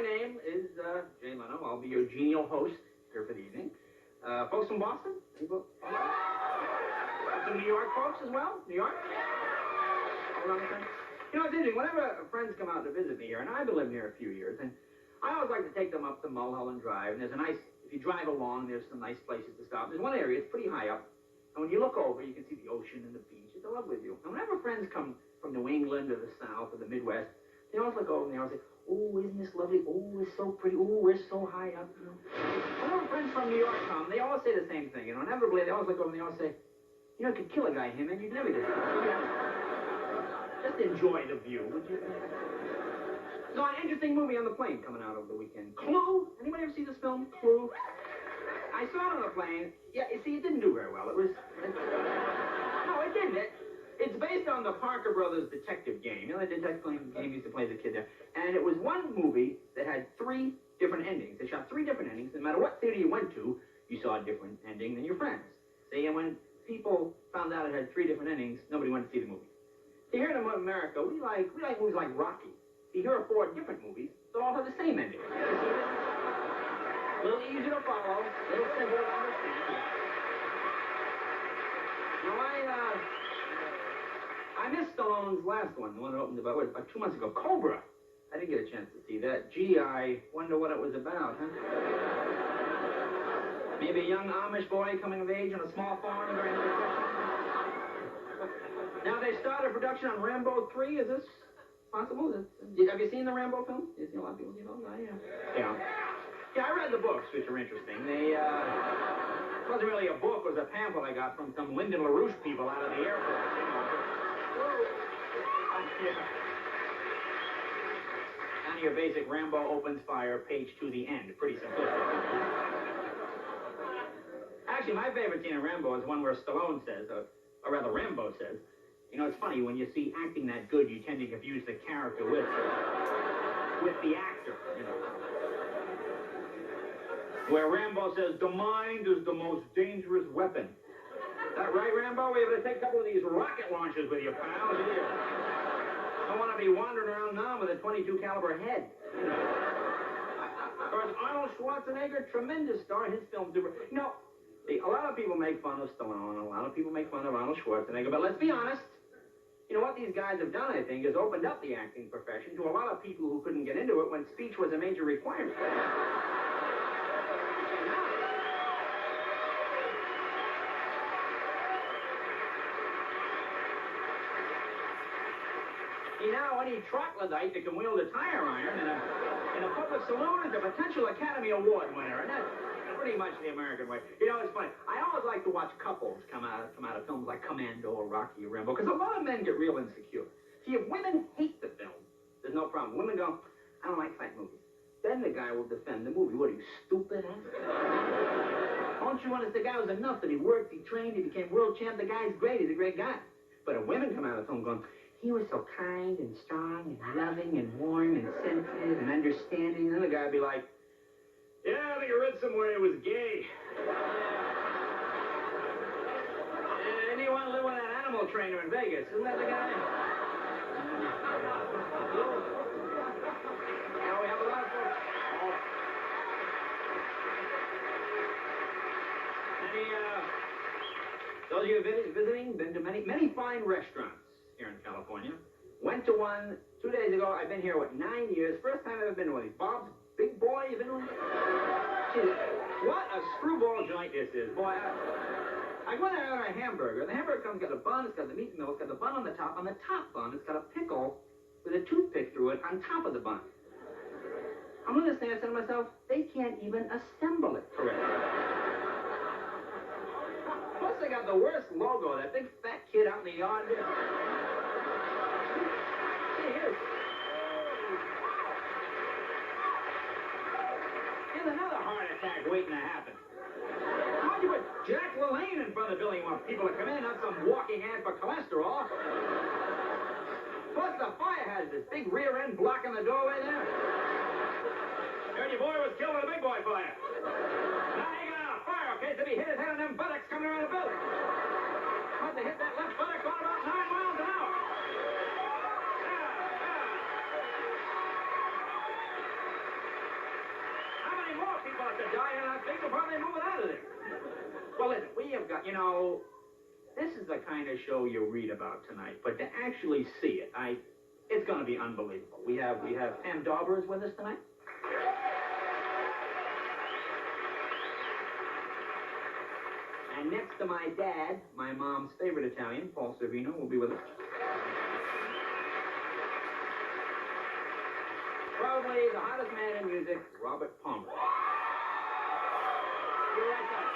name is Jay Leno. I'll be your genial host here for the evening. Folks from Boston? People? Some New York folks as well? New York? Hold on a second. You know, it's interesting. Whenever friends come out to visit me here, and I've been living here a few years, and I always like to take them up to Mulholland Drive, and there's a nice, if you drive along, there's some nice places to stop. There's one area, it's pretty high up, and when you look over, you can see the ocean and the beach. It's a lovely view. And whenever friends come from New England or the South or the Midwest, they always look over and they always say, oh, isn't this lovely? Oh, it's so pretty. Oh, we're so high up. You know? Whenever friends from New York come, they always say the same thing. You know, inevitably, they always look over and they always say, you know, it could kill a guy here, man. You'd never get it. Just enjoy the view, would you? So, an interesting movie on the plane coming out over the weekend. Clue? Anybody ever see this film, Clue? I saw it on the plane. Yeah, you see, it didn't do very well. No, it didn't. It's based on the Parker Brothers detective game. You know, the detective game used to play as a kid there. And it was one movie that had 3 different endings. They shot 3 different endings. No matter what theater you went to, you saw a different ending than your friends. See, and when people found out it had 3 different endings, nobody went to see the movie. See, here in America, we like movies like Rocky. See, here are 4 different movies that all have the same ending. A little easier to follow, a little simpler to understand. Now, I missed Stallone's last one, the one that opened about 2 months ago, Cobra. I didn't get a chance to see that. Gee, I wonder what it was about, huh? Maybe a young Amish boy coming of age on a small farm during the Depression. Now, they started production on Rambo 3. Is this possible? Have you seen the Rambo film? You see a lot of people see those? Yeah. Yeah, I read the books, which are interesting. They, it wasn't really a book. It was a pamphlet I got from some Lyndon LaRouche people out of the airport, you know. Down to your basic Rambo opens fire, page to the end. Pretty simplistic. Actually, my favorite scene in Rambo is one where Stallone says, or rather Rambo says, you know, it's funny, when you see acting that good, you tend to confuse the character with the actor, you know. Where Rambo says, the mind is the most dangerous weapon. Is that right, Rambo? We're able to take a couple of these rocket launchers with you, pal. Don't want to be wandering around now with a .22 caliber head. Of course, Arnold Schwarzenegger, tremendous star. His films do. You know, see, a lot of people make fun of Stallone, a lot of people make fun of Arnold Schwarzenegger, but let's be honest. You know, what these guys have done, I think, is opened up the acting profession to a lot of people who couldn't get into it when speech was a major requirement. See, now any troglodyte that can wield a tire iron in a public saloon is a potential Academy Award winner, and that's pretty much the American way. You know, it's funny. I always like to watch couples come out of films like Commando or Rocky or Rambo, because a lot of men get real insecure. See, if women hate the film, there's no problem. Women go, I don't like fight movies. Then the guy will defend the movie. What are you, stupid, huh? Don't you understand? The guy was enough that he worked, he trained, he became world champ. The guy's great. He's a great guy. But if women come out of the film going, he was so kind and strong and loving and warm and sensitive and understanding, then the guy would be like, yeah, I think I read somewhere he was gay. And he wanted to live with that animal trainer in Vegas. Isn't that the guy? Now we have a lot of folks. Those of you visiting, been to many fine restaurants here in California. Went to one 2 days ago. I've been here, 9 years. First time I've ever been to one of these. Bob's Big Boy, you been to one? What a screwball joint this is. Boy, I go there and order a hamburger. The hamburger comes, got a bun, it's got the meat and milk, it's got the bun on the top. On the top bun, it's got a pickle with a toothpick through it on top of the bun. I'm going to stand and say to myself, they can't even assemble it correctly. Plus, they got the worst logo, that big fat kid out in the yard there. Here's another heart attack waiting to happen. How'd you put Jack LaLanne in front of the building when people to come in, not some walking ad for cholesterol? Plus, the fire has this big rear end blocking the doorway there. Heard your boy was killed in a big boy fire. Now he got out of fire, okay, so he hit his head on them buttocks coming around the building. Must have hit that left buttock going about 9 miles an hour. about to die in that thing before they move it out of there. Well, listen, we have got, this is the kind of show you read about tonight, but to actually see it, it's going to be unbelievable. We have Pam Daubers with us tonight. And next to my dad, my mom's favorite Italian, Paul Servino, will be with us. Probably the hottest man in music, Robert Palmer. Be right back.